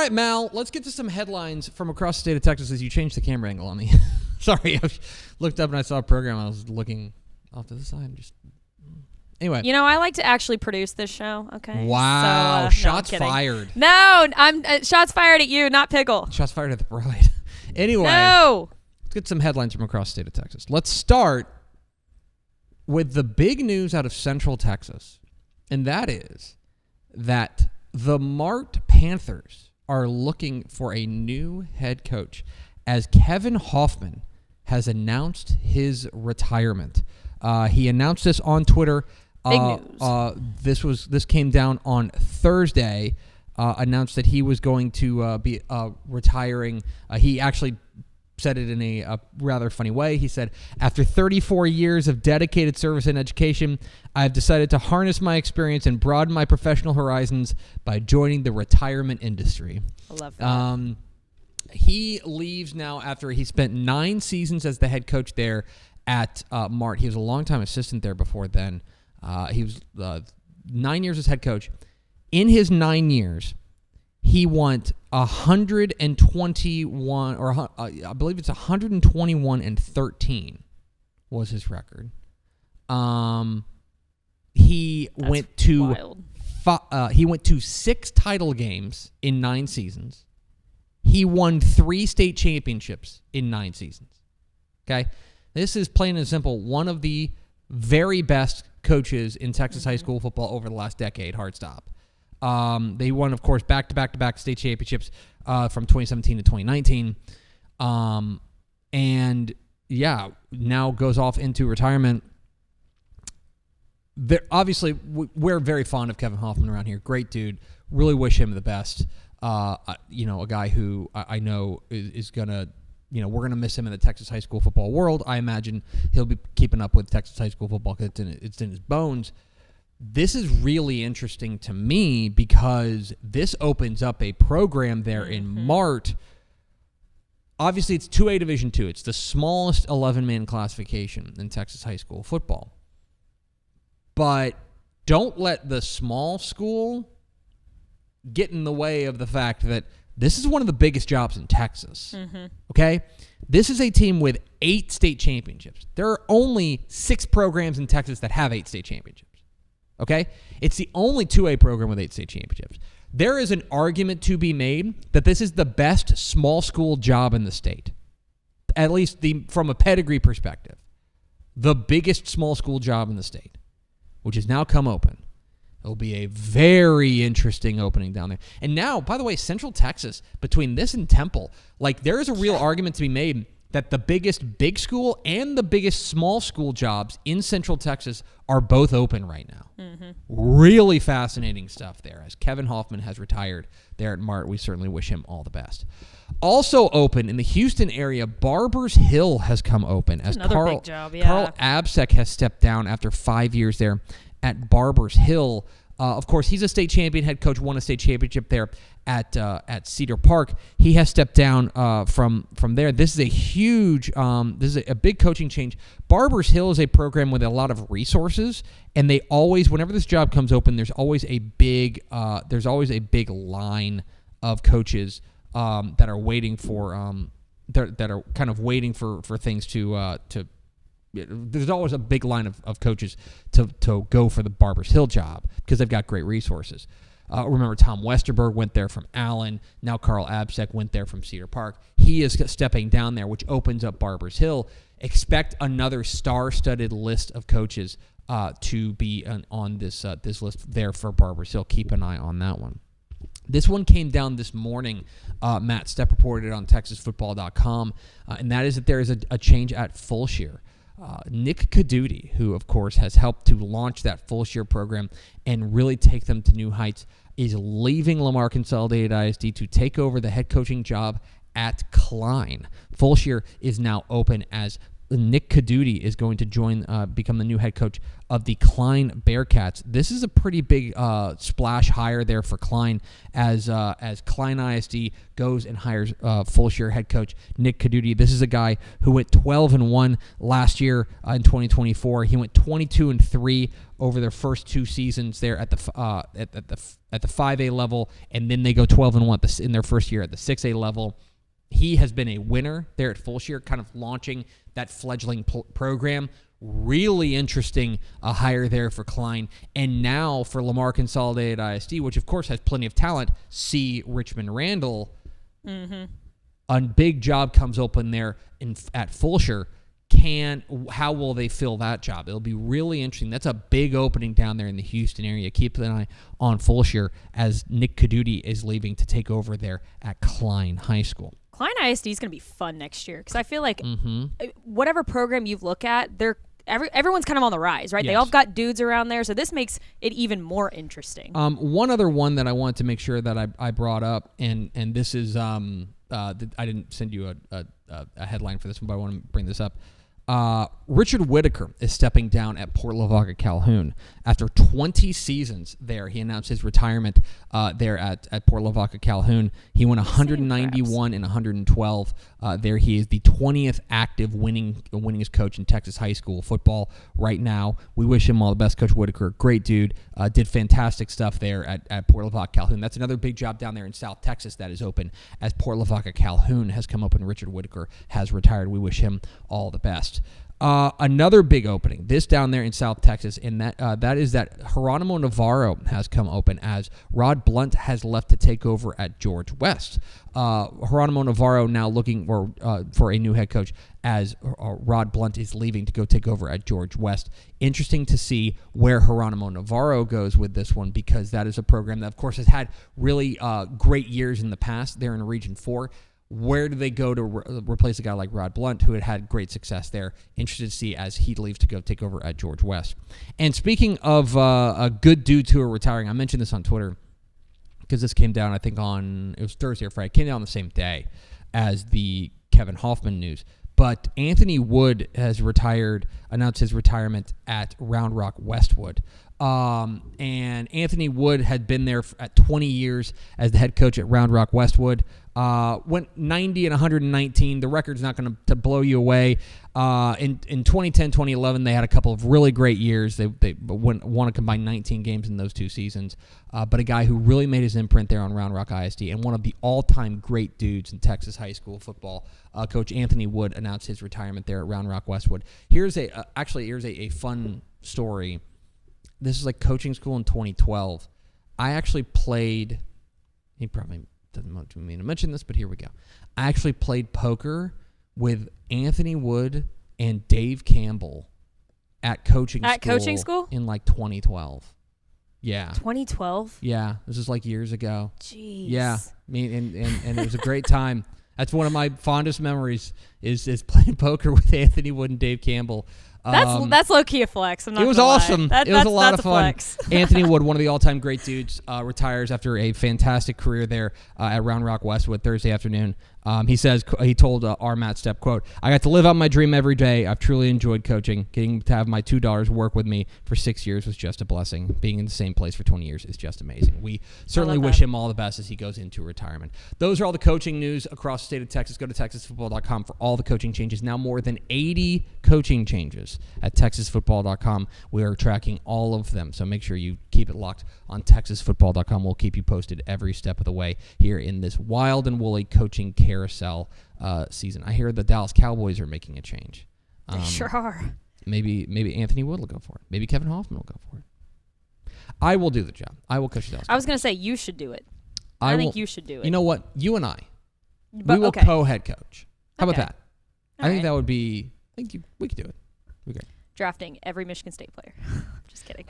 right, Mal, let's get to some headlines from across the state of Texas as you change the camera angle on me. Sorry, I looked up and I saw a program. I was looking off to the side. Anyway. You know, I like to actually produce this show, okay? Wow. So, shots fired. No, I'm shots fired at you, not Pickle. Shots fired at the bride. Anyway. No. Let's get some headlines from across the state of Texas. Let's start with the big news out of Central Texas, and that is that the Mart Panthers are looking for a new head coach as Kevin Hoffman has announced his retirement. He announced this on Twitter. Big news. This came down on Thursday. Announced that he was going to be retiring. He actually said it in a rather funny way. He said, after 34 years of dedicated service and education, I've decided to harness my experience and broaden my professional horizons by joining the retirement industry. I love that. He leaves now after he spent 9 seasons as the head coach there at Mart. He was a longtime assistant there before then. He was 9 years as head coach. In his 9 years, he won 121, or I believe it's 121-13 was his record. He went to 6 title games in 9 seasons. He won 3 state championships in 9 seasons. Okay, this is plain and simple one of the very best coaches in Texas high school football over the last decade. Hard stop. They won, of course, back-to-back state championships from 2017 to 2019. And, yeah, now goes off into retirement. Obviously, we're very fond of Kevin Hoffman around here. Great dude. Really wish him the best. A guy who I know is going to, we're going to miss him in the Texas high school football world. I imagine he'll be keeping up with Texas high school football because it's in his bones. This is really interesting to me because this opens up a program there in Mart. Obviously, it's 2A Division II. It's the smallest 11-man classification in Texas high school football. But don't let the small school get in the way of the fact that this is one of the biggest jobs in Texas. Okay? This is a team with 8 state championships. There are only 6 programs in Texas that have 8 state championships. Okay? It's the only 2A program with 8 state championships. There is an argument to be made that this is the best small school job in the state, at least from a pedigree perspective. The biggest small school job in the state, which has now come open. It'll be a very interesting opening down there. And now, by the way, Central Texas, between this and Temple, there is a real argument to be made that the biggest big school and the biggest small school jobs in Central Texas are both open right now. Really fascinating stuff there. As Kevin Hoffman has retired there at Mart, we certainly wish him all the best. Also open in the Houston area, Barbers Hill has come open. As Another big job, yeah. Carl Absek has stepped down after 5 years there at Barbers Hill. Of course, he's a state champion head coach, won a state championship there at Cedar Park. He has stepped down from there. This is a huge, this is a big coaching change. Barbers Hill is a program with a lot of resources, and they always, whenever this job comes open, there's always a big line of coaches that are waiting for that are kind of waiting for things to. There's always a big line of coaches to go for the Barbers Hill job because they've got great resources. Remember, Tom Westerberg went there from Allen. Now Carl Absek went there from Cedar Park. He is stepping down there, which opens up Barbers Hill. Expect another star-studded list of coaches to be on this list there for Barbers Hill. Keep an eye on that one. This one came down this morning. Matt Stepp reported it on TexasFootball.com, and that is that there is a change at Fulshear. Nick Caduti, who, of course, has helped to launch that Fulshear program and really take them to new heights, is leaving Lamar Consolidated ISD to take over the head coaching job at Klein. Fulshear is now open as Nick Caduti is going to become the new head coach of the Klein Bearcats. This is a pretty big splash hire there for Klein as Klein ISD goes and hires full-year head coach Nick Caduti. This is a guy who went 12-1 last year in 2024. He went 22-3 over their first 2 seasons there at the 5A level, and then they go 12-1 in their first year at the 6A level. He has been a winner there at Fulshire, kind of launching that fledgling program. Really interesting hire there for Klein. And now for Lamar Consolidated ISD, which of course has plenty of talent, see Richmond Randall. Mm-hmm. A big job comes open there at Fulshire. How will they fill that job? It'll be really interesting. That's a big opening down there in the Houston area. Keep an eye on Fulshire as Nick Caduti is leaving to take over there at Klein High School. Klein ISD is going to be fun next year because I feel like whatever program you look at, everyone's kind of on the rise, right? Yes. They all got dudes around there, so this makes it even more interesting. One other one that I wanted to make sure that I brought up, and this is I didn't send you a headline for this one, but I want to bring this up. Richard Whitaker is stepping down at Port Lavaca Calhoun. After 20 seasons there, he announced his retirement there at Port Lavaca Calhoun. He went 191 and 112. There he is the 20th active winningest coach in Texas high school football right now. We wish him all the best, Coach Whitaker. Great dude. Did fantastic stuff there at Port Lavaca Calhoun. That's another big job down there in South Texas that is open as Port Lavaca Calhoun has come up and Richard Whitaker has retired. We wish him all the best. Another big opening, this down there in South Texas, and that is that Geronimo Navarro has come open as Rod Blunt has left to take over at George West. Geronimo Navarro now looking for a new head coach as Rod Blunt is leaving to go take over at George West. Interesting to see where Geronimo Navarro goes with this one because that is a program that, of course, has had really great years in the past there in Region 4. Where do they go to replace a guy like Rod Blunt, who had great success there? Interested to see as he leaves to go take over at George West. And speaking of a good dudes who are retiring, I mentioned this on Twitter because this came down, I think, it was Thursday or Friday. It came down the same day as the Kevin Hoffman news. But Anthony Wood has announced his retirement at Round Rock Westwood. And Anthony Wood had been there at 20 years as the head coach at Round Rock Westwood. Went 90 and 119. The record's not going to blow you away. In 2010, 2011, they had a couple of really great years. They won to combine 19 games in those 2 seasons. But a guy who really made his imprint there on Round Rock ISD and one of the all-time great dudes in Texas high school football. Coach Anthony Wood announced his retirement there at Round Rock Westwood. Here's a fun story. This is like coaching school in 2012. I actually played. He probably doesn't want me to mention this, but here we go. I actually played poker with Anthony Wood and Dave Campbell at coaching school in like 2012. Yeah. 2012? Yeah. This is like years ago. Jeez. Yeah. I mean, and it was a great time. That's one of my fondest memories is playing poker with Anthony Wood and Dave Campbell. That's low key a flex. I'm not it was gonna awesome. Lie. It was a lot of fun. Flex. Anthony Wood, one of the all-time great dudes, retires after a fantastic career there at Round Rock Westwood Thursday afternoon. He told our Matt Stepp, quote, "I got to live out my dream every day. I've truly enjoyed coaching. Getting to have my two daughters work with me for 6 years was just a blessing. Being in the same place for 20 years is just amazing." We certainly wish him all the best as he goes into retirement. Those are all the coaching news across the state of Texas. Go to texasfootball.com for all the coaching changes. Now more than 80 coaching changes at texasfootball.com. We are tracking all of them, so make sure you keep it locked on texasfootball.com. We'll keep you posted every step of the way here in this wild and woolly coaching carousel season. I hear the Dallas Cowboys are making a change. They sure are. Maybe Anthony Wood will go for it. Maybe Kevin Hoffman will go for it. I will do the job. I will coach the Dallas Cowboys. I was going to say you should do it. I think you should do it. You know what? You and I, we will co-head coach. How about that? I think that would be. We could do it. We're great. Drafting every Michigan State player. Just kidding.